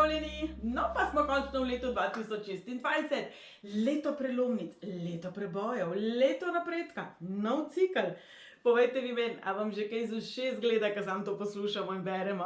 pozdravljeni! No, pa smo končno v letu 2026, leto prelomnic, leto prebojev, leto napredka, nov cikel. Povejte mi meni, a vam že kaj iz ušes gleda, ko sam to poslušamo in beremo?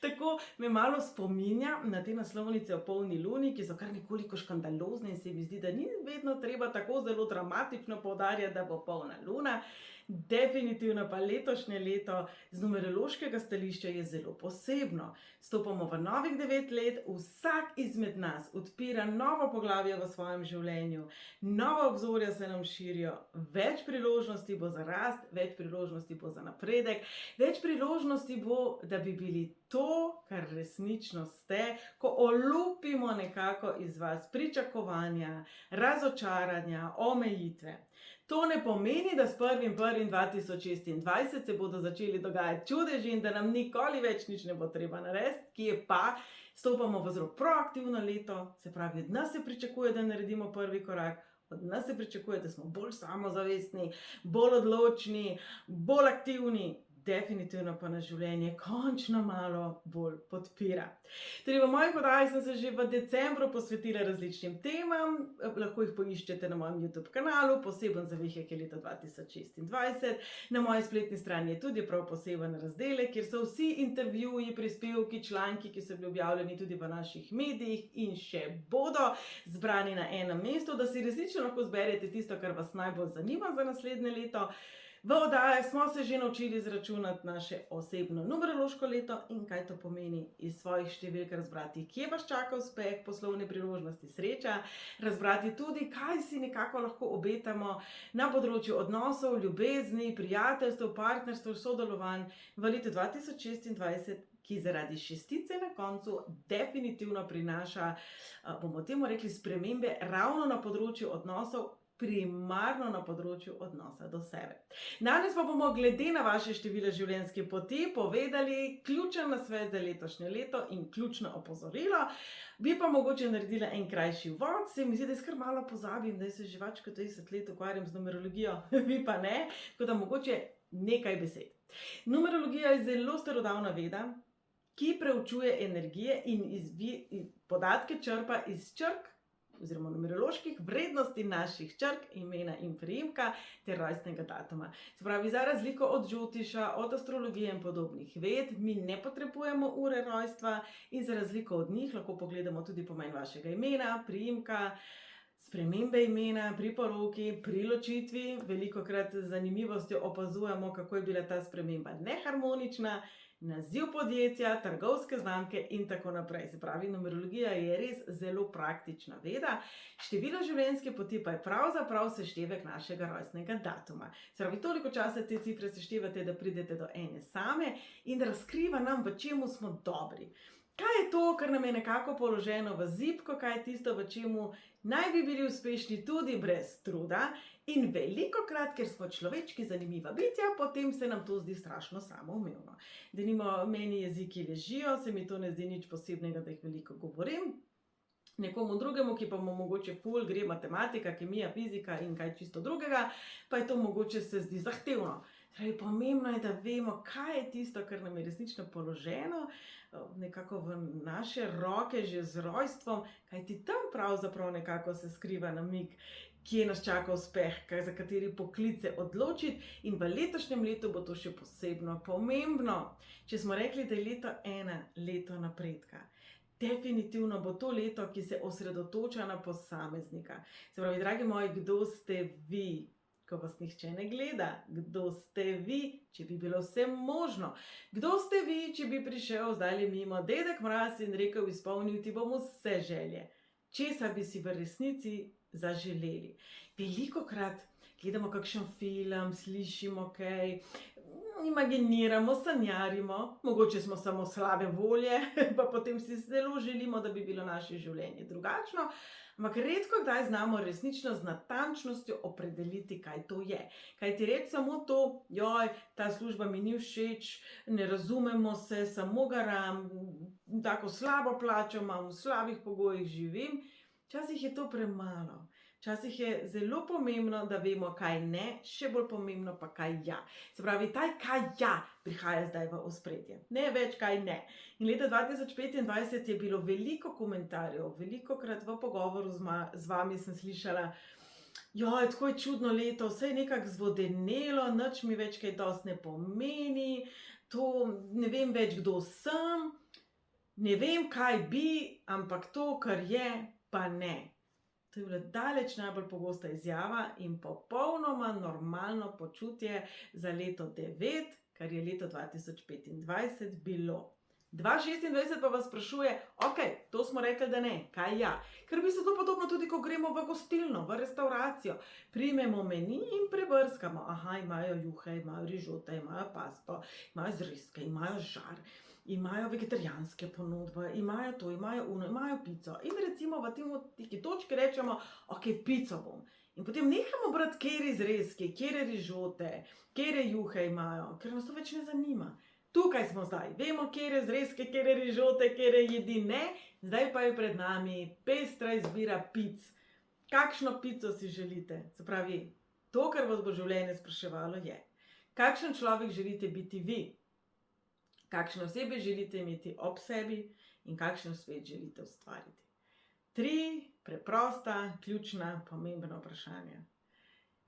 Tako me malo spominja na te naslovnice o polni luni, ki so kar nekoliko škandalozne in se mi zdi, da ni vedno treba tako zelo dramatično poudarjati, da bo polna luna. Definitivno pa letošnje leto z numerološkega stališča je zelo posebno. Stopamo v novih 9 let, vsak izmed nas odpira novo poglavje v svojem življenju, nova obzorja se nam širijo, več priložnosti bo za rast, več priložnosti bo za napredek, več priložnosti bo, da bi bili to, kar resnično ste, ko olupimo nekako iz vas pričakovanja, razočaranja, omejitve. To ne pomeni, da s 1.1.2026 se bodo začeli dogajati čudeži in da nam nikoli več nič ne bo treba narediti, ki je pa stopamo v zelo proaktivno leto, se pravi, od nas se pričakuje, da naredimo prvi korak, od nas se pričakuje, da smo bolj samozavestni, bolj odločni, bolj aktivni. Definitivno pa na življenje končno malo bolj podpira. Torej, v mojih oddajah sem se že v decembru posvetila različnim temam, lahko jih poiščete na mojem YouTube kanalu, poseben zavihek je leto 2026. Na moji spletni strani je tudi prav poseben razdelek, kjer so vsi intervjuji, prispevki, članki, ki so bili objavljeni tudi v naših medijih in še bodo zbrani na enem mestu, da si resnično lahko zberete tisto, kar vas najbolj zanima za naslednje leto. V oddajah smo se že naučili izračunati naše osebno numerološko leto in kaj to pomeni iz svojih številk razbrati, kje vas čaka uspeh, poslovne priložnosti, sreča, razbrati tudi, kaj si nekako lahko obetamo na področju odnosov, ljubezni, prijateljstev, partnerstev, sodelovanj v letu 2026, ki zaradi šestice na koncu definitivno prinaša, bomo temu rekli, spremembe ravno na področju odnosov, primarno na področju odnosa do sebe. Danes pa bomo glede na vaše število življenjske poti povedali ključen nasvet za letošnje leto in ključno opozorilo. Bi pa mogoče naredila en krajši uvod, se mi zdi, da kar malo pozabim, da se že več kot 20 let ukvarjam z numerologijo, vi pa ne, tako da mogoče nekaj besed. Numerologija je zelo starodavna veda, ki preučuje energije in podatke črpa iz črk, oziroma numeroloških vrednosti naših črk, imena in priimka ter rojstnega datuma. Se pravi, za razliko od Džotiša, od astrologije in podobnih ved, mi ne potrebujemo ure rojstva in za razliko od njih lahko pogledamo tudi pomen vašega imena, priimka, spremembe imena, pri poroki, pri ločitvi. Velikokrat z zanimivostjo opazujemo, kako je bila ta sprememba neharmonična, naziv podjetja, trgovske znamke in tako naprej. Se pravi, numerologija je res zelo praktična veda, število življenjske poti pa je pravzaprav seštevek našega rojstnega datuma. Se pravi, toliko časa te cifre seštevate, da pridete do ene same in da razkriva nam, v čemu smo dobri. Kaj je to, kar nam je nekako položeno v zibko, kaj je tisto, v čemu naj bi bili uspešni tudi brez truda in velikokrat, ker smo človečki zanimiva bitja, potem se nam to zdi strašno samoumevno. Denimo, meni jeziki ležijo, se mi to ne zdi nič posebnega, da jih veliko govorim. Nekomu drugemu, ki pa mu mogoče ful gre matematika, kemija, fizika in kaj čisto drugega, pa je to mogoče se zdi zahtevno. Torej, pomembno je, da vemo, kaj je tisto, kar nam je resnično položeno, nekako v naše roke že z rojstvom, kajti tam pravzaprav nekako se skriva namig, kje nas čaka uspeh, za kateri poklice odločiti in v letošnjem letu bo to še posebno pomembno. Če smo rekli, da je leto 1 leto napredka, definitivno bo to leto, ki se osredotoča na posameznika. Se pravi, dragi moji, kdo ste vi, ko vas nihče ne gleda? Kdo ste vi, če bi bilo vse možno? Kdo ste vi, če bi prišel zdajle mimo Dedek Mraz in rekel, izpolnil ti bom vse želje? Česa bi si v resnici zaželeli? Velikokrat gledamo kakšen film, slišimo kaj, imaginiramo, sanjarimo, mogoče smo samo slabe volje, pa potem si zelo želimo, da bi bilo naše življenje drugačno, ampak redko kdaj znamo resnično z natančnostjo opredeliti, kaj to je. Kajti reči samo to, joj, ta služba mi ni všeč, ne razumemo se, samo garam, tako slabo plačo imam, v slabih pogojih živim, včasih je to premalo. Včasih je zelo pomembno, da vemo, kaj ne, še bolj pomembno pa kaj ja. Se pravi, kaj ja prihaja zdaj v ospredje, ne več kaj ne. In leta 2025 je bilo veliko komentarjev, velikokrat v pogovoru z vami sem slišala, joj, tako je čudno leto, vse je nekako zvodenelo, nič mi več kaj dosti ne pomeni, to ne vem več, kdo sem, ne vem, kaj bi, ampak to, kar je, pa ne. To je bila daleč najbolj pogosta izjava in popolnoma normalno počutje za leto 9, kar je leto 2025 bilo. 2026 pa vas sprašuje, ok, to smo rekli, da ne, kaj ja. Ker bi se to podobno tudi, ko gremo v gostilno, v restauracijo. Primemo meni in prebrskamo. Aha, imajo juhe, imajo rižote, imajo pasto, imajo zrezke, imajo žar, imajo vegetarijanske ponudbe, imajo to, imajo ono, imajo pico. In recimo v tej točki rečemo, ok, pico bom. In potem nehamo brati, kere zrezke, kere rižote, kere juhe imajo, ker nas to več ne zanima. Tukaj smo zdaj, vemo, kere zrezke, kere rižote, kere jedi ne, zdaj pa je pred nami pestra izbira pic. Kakšno pico si želite? Se pravi, to, kar vas bo življenje spraševalo, je, kakšen človek želite biti vi? Kakšne osebe želite imeti ob sebi in kakšen svet želite ustvariti? 3 preprosta, ključna, pomembna vprašanja,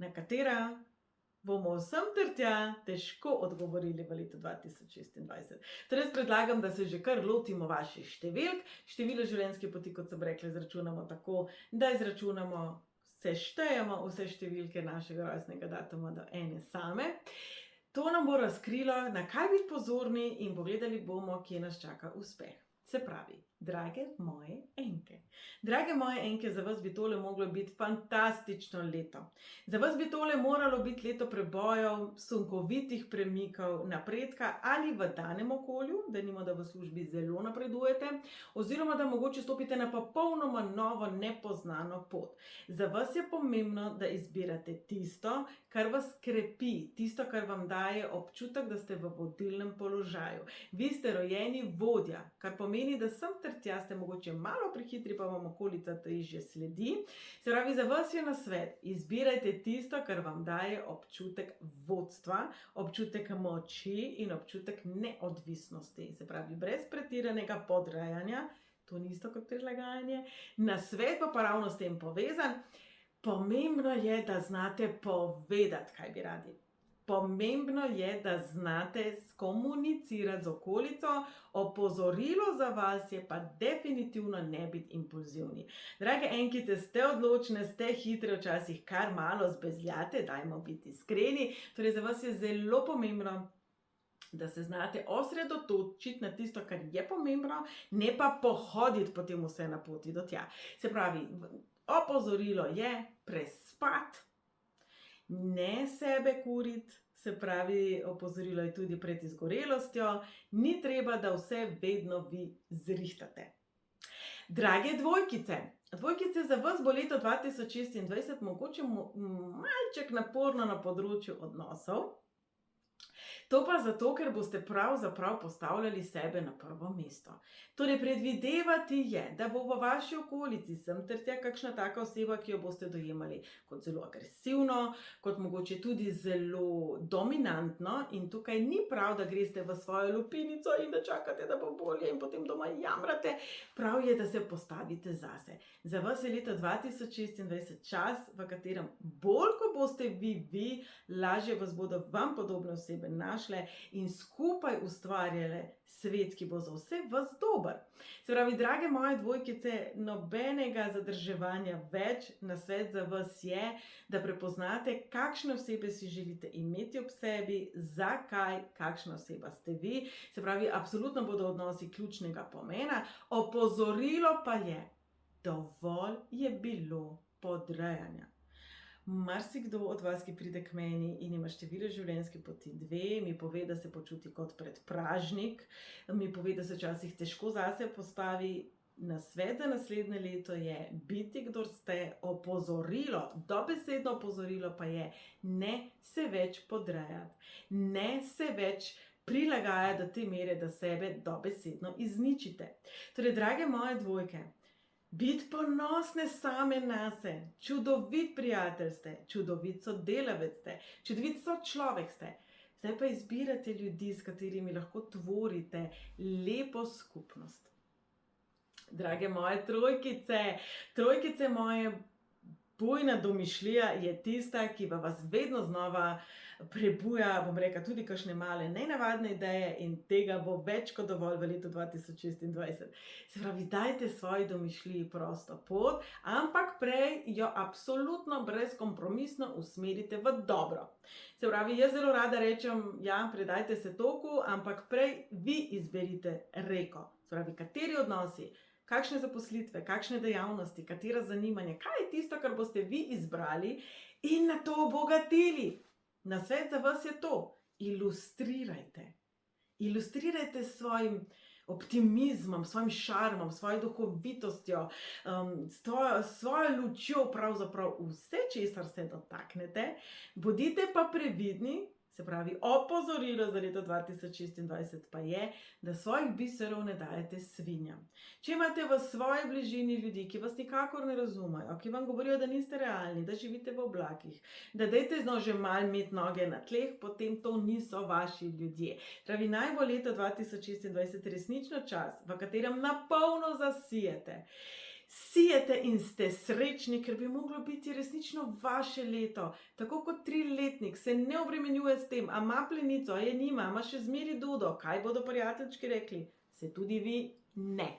na katera bomo vsem ter tja težko odgovorili v letu 2026. Torej, predlagam, da se že kar lotimo vaših številk. Število življenjske poti, kot sem rekla, izračunamo tako, da izračunamo, seštejemo vse številke našega rojstnega datuma do ene same. To nam bo razkrilo, na kaj biti pozorni in pogledali bomo, kje nas čaka uspeh. Se pravi, drage moje enke. Drage moje enke, za vas bi tole moglo biti fantastično leto. Za vas bi tole moralo biti leto prebojev, sunkovitih premikov, napredka ali v danem okolju, denimo, da v službi zelo napredujete, oziroma da mogoče stopite na popolnoma novo, nepoznano pot. Za vas je pomembno, da izbirate tisto, kar vas krepi, tisto, kar vam daje občutek, da ste v vodilnem položaju. Vi ste rojeni vodja, kar pomeni, da sem ter tja ste mogoče malo prehitri, pa vam okolica težje sledi. Se pravi, za vas je nasvet, izbirajte tisto, kar vam daje občutek vodstva, občutek moči in občutek neodvisnosti. Se pravi, brez pretiranega podrejanja, to ni isto kot prilagajanje. Nasvet pa ravno s tem povezan. Pomembno je, da znate povedati, kaj bi radi. Pomembno je, da znate skomunicirati z okolico, opozorilo za vas je pa definitivno ne biti impulzivni. Drage enkice, ste odločne, ste hitre, včasih kar malo zbezljate, dajmo biti iskreni. Torej, za vas je zelo pomembno, da se znate osredotočiti na tisto, kar je pomembno, ne pa pohoditi potem vse na poti do tja. Se pravi, opozorilo je prespati, ne sebe kuriti, se pravi, opozorilo je tudi pred izgorelostjo, ni treba, da vse vedno vi zrihtate. Drage dvojkice, dvojkice, za vas bo leto 2026 mogoče malček naporno na področju odnosov. To pa zato, ker boste pravzaprav postavljali sebe na prvo mesto. Torej, predvidevati je, da bo v vaši okolici sem ter tja kakšna taka oseba, ki jo boste dojemali kot zelo agresivno, kot mogoče tudi zelo dominantno, in tukaj ni prav, da greste v svojo lupinico in da čakate, da bo bolje in potem doma jamrate. Prav je, da se postavite zase. Za vas je leto 2026 čas, v katerem bolj, ko boste vi, lažje vas bodo vam podobne osebe našle in skupaj ustvarjale svet, ki bo za vse vas dober. Se pravi, drage moje dvojkice, nobenega zadrževanja več. Nasvet za vas je, da prepoznate, kakšne osebe si želite imeti ob sebi, zakaj, kakšna oseba ste vi. Se pravi, absolutno bodo odnosi ključnega pomena. Opozorilo pa je, dovolj je bilo podrejanja. Marsikdo od vas, ki pride k meni in ima število življenjske poti 2, mi pove, da se počuti kot predpražnik, mi pove, da se včasih težko zase postavi. Nasvet za naslednje leto je biti, kdor ste. Opozorilo, dobesedno opozorilo pa je, ne se več podrejati, ne se več prilagajati do te mere, da sebe dobesedno izničite. Torej, drage moje dvojke, Biti ponosne same nase, čudovit prijatelj ste, čudovit sodelavec ste, čudovit sočlovek ste. Zdaj pa izbirate ljudi, s katerimi lahko tvorite lepo skupnost. Drage moje trojkice moje, bujna domišljija je tista, ki vas vedno znova prebuja, bom rekla, tudi kakšne male nenavadne ideje in tega bo več kot dovolj v letu 2026. Se pravi, dajte svoji domišljiji prosto pot, ampak prej jo absolutno brezkompromisno usmerite v dobro. Se pravi, jaz zelo rada rečem, ja, predajte se toku, ampak prej vi izberite reko. Se pravi, kateri odnosi, kakšne zaposlitve, kakšne dejavnosti, katera zanimanja, kaj je tisto, kar boste vi izbrali in na to obogatili. Nasvet za vas je to: ilustrirajte. Ilustrirajte s svojim optimizmom, s svojim šarmom, s svojo duhovitostjo, s svojo lučjo, pravzaprav vse, česar se dotaknete. Bodite pa previdni. Se pravi, opozorilo za leto 2026 pa je, da svojih biserov ne dajete svinjam. Če imate v svoji bližini ljudi, ki vas nikakor ne razumejo, ki vam govorijo, da niste realni, da živite v oblakih, da dajte že malo imeti noge na tleh, potem to niso vaši ljudje. Pravi, naj bo leto 2026 resnično čas, v katerem na polno zasijete. Sijete in ste srečni, ker bi moglo biti resnično vaše leto. Tako kot 3-letnik se ne obremenjuje s tem, a ima plenico, a je nima, ima še zmeri dudo, kaj bodo prijateljčki rekli, se tudi vi ne.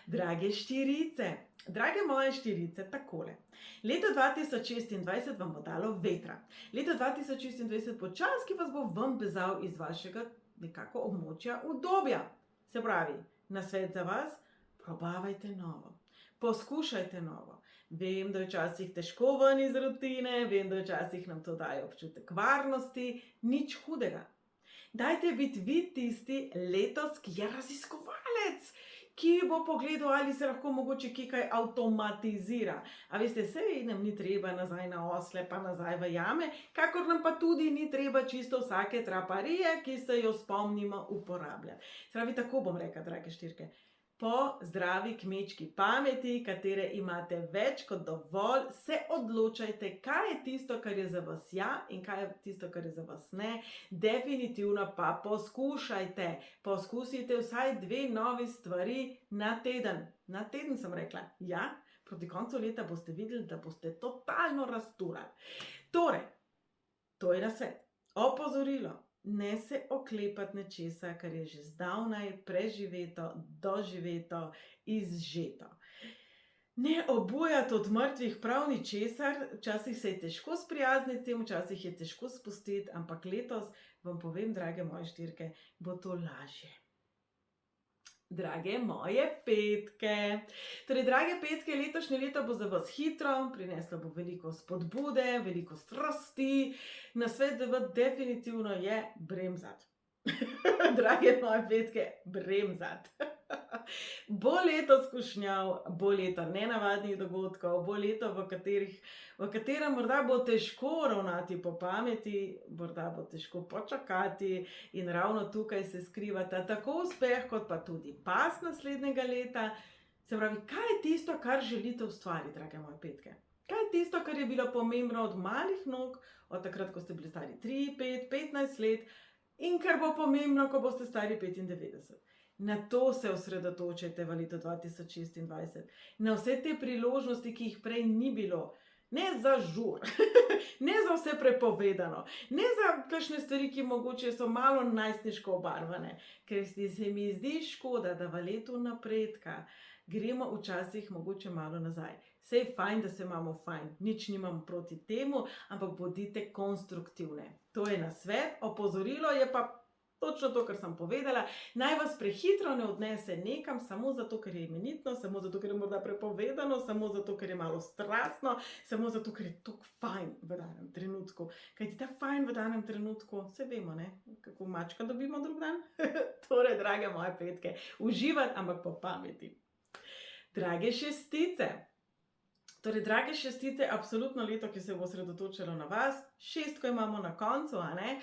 Drage štirice, drage moje štirice, takole. Leto 2026 vam bo dalo vetra. Leto 2026 bo čas, ki vas bo ven bezal iz vašega nekako območja udobja. Se pravi, nasvet za vas: probavajte novo, poskušajte novo. Vem, da je včasih težko ven iz rutine, vem, da včasih nam to daje občutek varnosti, nič hudega. Dajte biti vi tisti letos, ki je raziskovalec, ki bo pogledal, ali se lahko mogoče kaj avtomatizira. A veste, sej nam ni treba nazaj na osle, pa nazaj v jame, kakor nam pa tudi ni treba čisto vsake traparije, ki se jo spomnimo uporabljati. Se pravi, tako bom rekla, drage štirke. Po zdravi kmečki pameti, katere imate več kot dovolj, se odločajte, kaj je tisto, kar je za vas ja, in kaj je tisto, kar je za vas ne. Definitivno pa poskušajte. Poskusite vsaj 2 novi stvari na teden. Na teden sem rekla, ja, proti koncu leta boste videli, da boste totalno razturali. Torej, to je nasvet. Opozorilo: ne se oklepati nečesa, kar je že zdavnaj preživeto, doživeto, izžeto. Ne obujati od mrtvih prav ničesar, včasih se je težko sprijazniti s tem, včasih je težko spustiti, ampak letos vam povem, drage moje štirke, bo to lažje. Drage moje petke. Torej, drage petke, letošnje leto bo za vas hitro, prineslo bo veliko spodbude, veliko strasti. Nasvet za vas definitivno je bremzati. Drage moje petke, bremzati. Bo leto skušnjav, bo leto nenavadnih dogodkov, bo leto, v katerem morda bo težko ravnati po pameti, morda bo težko počakati in ravno tukaj se skrivata tako uspeh, kot pa tudi pas naslednjega leta. Se pravi, kaj je tisto, kar želite ustvariti, drage moje petke? Kaj je tisto, kar je bilo pomembno od malih nog, od takrat, ko ste bili stari 3, 5, 15 let in kar bo pomembno, ko boste stari 95? Na to se osredotočite v letu 2026. Na vse te priložnosti, ki jih prej ni bilo. Ne za žur, ne za vse prepovedano, ne za kakšne stvari, ki mogoče so malo najstniško obarvane, ker se mi zdi škoda, da v letu napredka gremo včasih mogoče malo nazaj. Sej je fajn, da se imamo fajn, nič nimam proti temu, ampak bodite konstruktivne. To je nasvet, opozorilo je pa točno to, kar sem povedala. Naj vas prehitro ne odnese nekam samo zato, ker je imenitno, samo zato, ker je morda prepovedano, samo zato, ker je malo strastno, samo zato, ker je tako fajn v danem trenutku. Kajti ta fajn v danem trenutku, se vemo, ne, kako mačka dobimo drug dan. Torej, drage moje petke, uživati, ampak po pameti. Drage šestice. Torej, drage šestice, absolutno leto, ki se bo osredotočilo na vas. 6 imamo na koncu, a ne?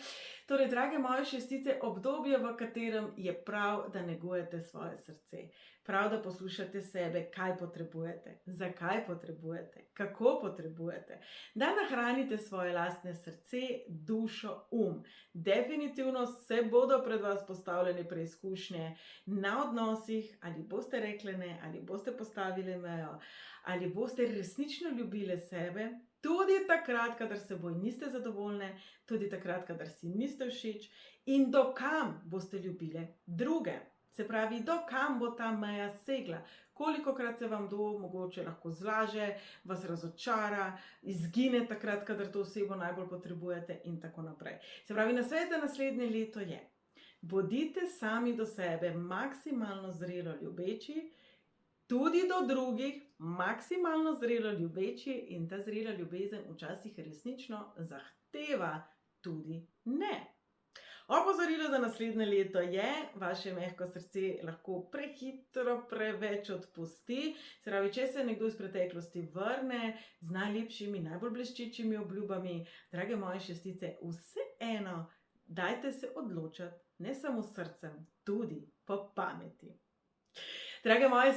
Torej, drage moje šestice, obdobje, v katerem je prav, da negujete svoje srce. Prav, da poslušate sebe, kaj potrebujete, zakaj potrebujete, kako potrebujete. Da nahranite svoje lastne srce, dušo, Definitivno se bodo pred vas postavljene preizkušnje na odnosih, ali boste rekli ne, ali boste postavili mejo, ali boste resnično ljubile sebe, tudi takrat, kadar se boj niste zadovoljne, tudi takrat, kadar si niste všeč, in do kam boste ljubile druge. Se pravi, do kam bo ta meja segla, kolikokrat se vam kdo mogoče lahko zlaže, vas razočara, izgine takrat, kadar to osebo najbolj potrebujete in tako naprej. Se pravi, nasvet za naslednje leto je: bodite sami do sebe maksimalno zrelo ljubeči, tudi do drugih maksimalno zrelo ljubeči, in ta zrela ljubezen včasih resnično zahteva tudi ne. Opozorilo za naslednje leto je: vaše mehko srce lahko prehitro preveč odpusti. Se pravi, če se nekdo iz preteklosti vrne z najlepšimi, najbolj bleščečimi obljubami, drage moje šestice, vseeno dajte se odločati, ne samo s srcem, tudi po pameti. Drage moje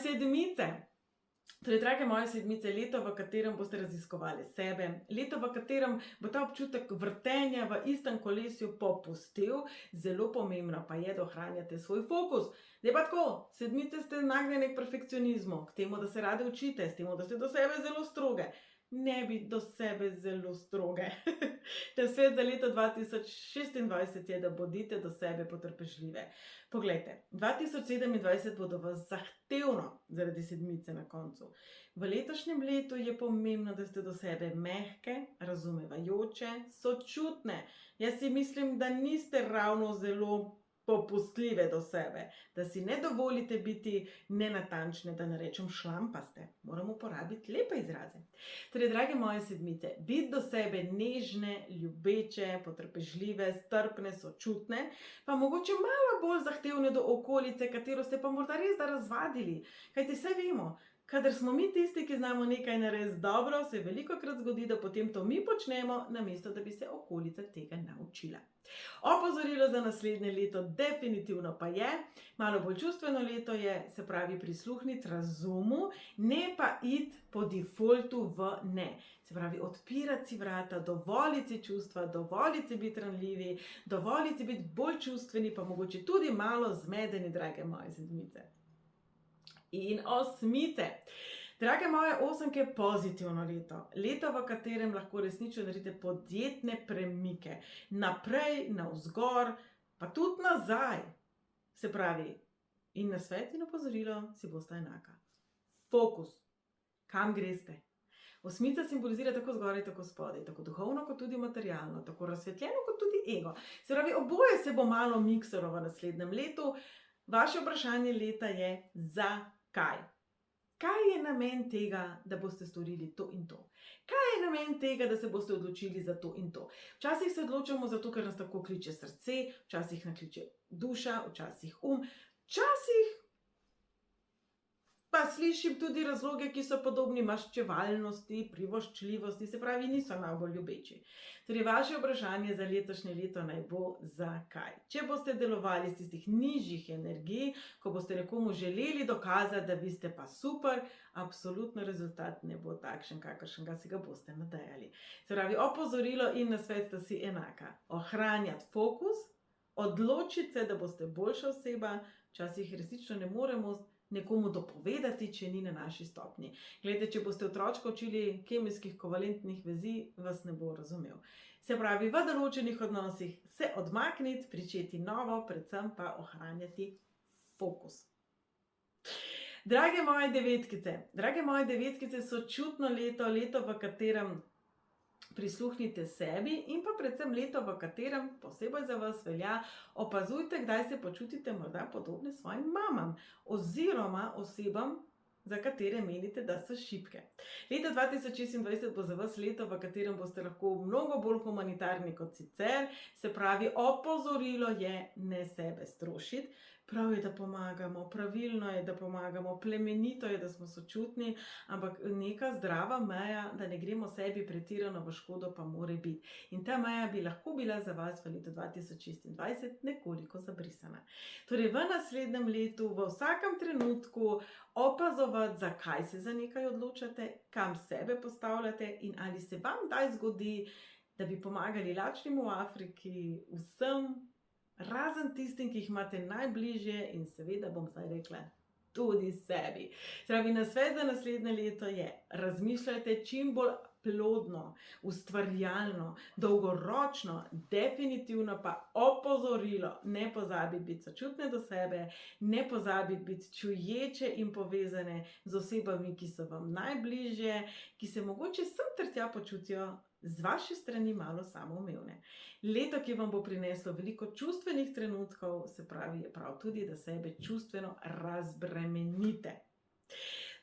sedmice, leto, v katerem boste raziskovali sebe, leto, v katerem bo ta občutek vrtenja v istem kolesju popustil, zelo pomembno pa je, da ohranjate svoj fokus. Zdaj pa tako, sedmice ste nagnjene k perfekcionizmu, k temu, da se rade učite, s temu, da ste do sebe zelo stroge. Ne bi do sebe zelo stroge. Nasvet za leto 2026 je, da bodite do sebe potrpežljive. Poglejte, 2027 bo do vas zahtevno zaradi sedmice na koncu. V letošnjem letu je pomembno, da ste do sebe mehke, razumevajoče, sočutne. Jaz si mislim, da niste ravno zelo popustljive do sebe, da si ne dovolite biti nenatančne, da ne rečem šlampaste. Moramo uporabiti lepe izraze. Torej, drage moje sedmice, biti do sebe nežne, ljubeče, potrpežljive, strpne, sočutne, pa mogoče malo bolj zahtevne do okolice, katero ste pa morda res da razvadili. Kajti saj vemo, kadar smo mi tisti, ki znamo nekaj narediti dobro, se velikokrat zgodi, da potem to mi počnemo, namesto da bi se okolica tega naučila. Opozorilo za naslednje leto definitivno pa je: malo bolj čustveno leto je, se pravi, prisluhniti razumu, ne pa iti po defaultu v ne. Se pravi, odpirati si vrata, dovoliti si čustva, dovoliti si biti ranljivi, dovoliti si biti bolj čustveni, pa mogoče tudi malo zmedeni, drage moje sedmice. In osmice. Drage moje osemke, pozitivno leto. Leto, v katerem lahko resnično naredite podjetne premike. Naprej, navzgor, pa tudi nazaj. Se pravi, in nasvet in opozorilo si bosta enaka. Fokus. Kam greste? Osmica simbolizira tako zgoraj, tako spodaj, tako duhovno, kot tudi materialno, tako razsvetljeno, kot tudi ego. Se pravi, oboje se bo malo miksalo v naslednjem letu. Vaše vprašanje leta je: zakaj? Kaj je namen tega, da boste storili to in to? Kaj je namen tega, da se boste odločili za to in to? Včasih se odločamo zato, ker nas tako kliče srce, včasih nas kliče duša, včasih včasih pa slišim tudi razloge, ki so podobni maščevalnosti, privoščljivosti, se pravi, niso najbolj ljubeči. Torej, vaše vprašanje za letošnje leto naj bo: zakaj? Če boste delovali iz tistih nižjih energij, ko boste nekomu želeli dokazati, da vi ste pa super, absolutno rezultat ne bo takšen, kakršnega si ga boste nadejali. Se pravi, opozorilo in nasvet sta si enaka: ohranjati fokus, odločiti se, da boste boljša oseba. Včasih resnično ne moremo nekomu dopovedati, če ni na naši stopnji. Glejte, če boste otročka učili kemijskih kovalentnih vezi, vas ne bo razumel. Se pravi, v določenih odnosih se odmakniti, pričeti novo, predvsem pa ohranjati fokus. Drage moje devetkice, sočutno leto, leto, v katerem prisluhnite sebi, in pa predvsem leto, v katerem posebej za vas velja: opazujte, kdaj se počutite morda podobne svojim mamam oziroma osebam, za katere menite, da so šibke. Leto 2026 bo za vas leto, v katerem boste lahko mnogo bolj humanitarni kot sicer. Se pravi, opozorilo je: ne sebe strošiti, Prav je, da pomagamo, pravilno je, da pomagamo, plemenito je, da smo sočutni, ampak neka zdrava meja, da ne gremo sebi pretirano v škodo, pa mora biti. In ta meja bi lahko bila za vas v letu 2026 nekoliko zabrisana. Torej, v naslednjem letu, v vsakem trenutku opazovati, zakaj se za nekaj odločate, kam sebe postavljate in ali se vam kdaj zgodi, da bi pomagali lačnim v Afriki, vsem, razen tistim, ki jih imate najbližje in seveda bom zdaj rekla, tudi sebi. Se pravi, nasvet za naslednje leto je: razmišljajte čim bolj plodno, ustvarjalno, dolgoročno, definitivno pa opozorilo, ne pozabiti biti sočutne do sebe, ne pozabiti biti čuječe in povezane z osebami, ki so vam najbližje, ki se mogoče sem ter tja počutijo z vaše strani malo samoumevne. Leto, ki vam bo prineslo veliko čustvenih trenutkov, se pravi, je prav tudi, da sebe čustveno razbremenite.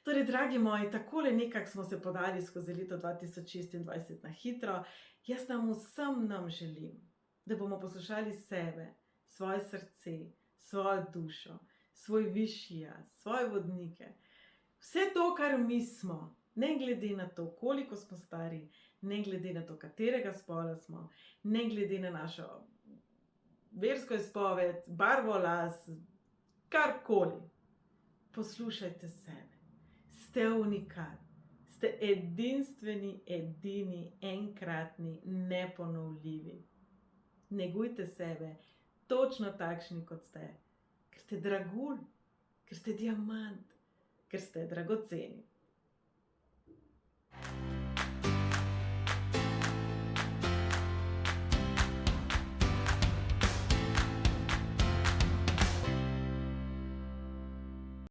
Torej, dragi moji, takole nekako smo se podali skozi leto 2026 na hitro. Jaz nam vsem nam želim, da bomo poslušali sebe, svoje srce, svojo dušo, svoj višji jaz, svoje vodnike. Vse to, kar mi smo, ne glede na to, koliko smo stari, ne glede na to, katerega spola smo, ne glede na našo versko izpoved, barvo las, karkoli. Poslušajte sebe. Ste unikatni, ste edinstveni, edini, enkratni, neponovljivi. Negujte sebe, točno takšni, kot ste, ker ste dragulj, ker ste diamant, ker ste dragoceni.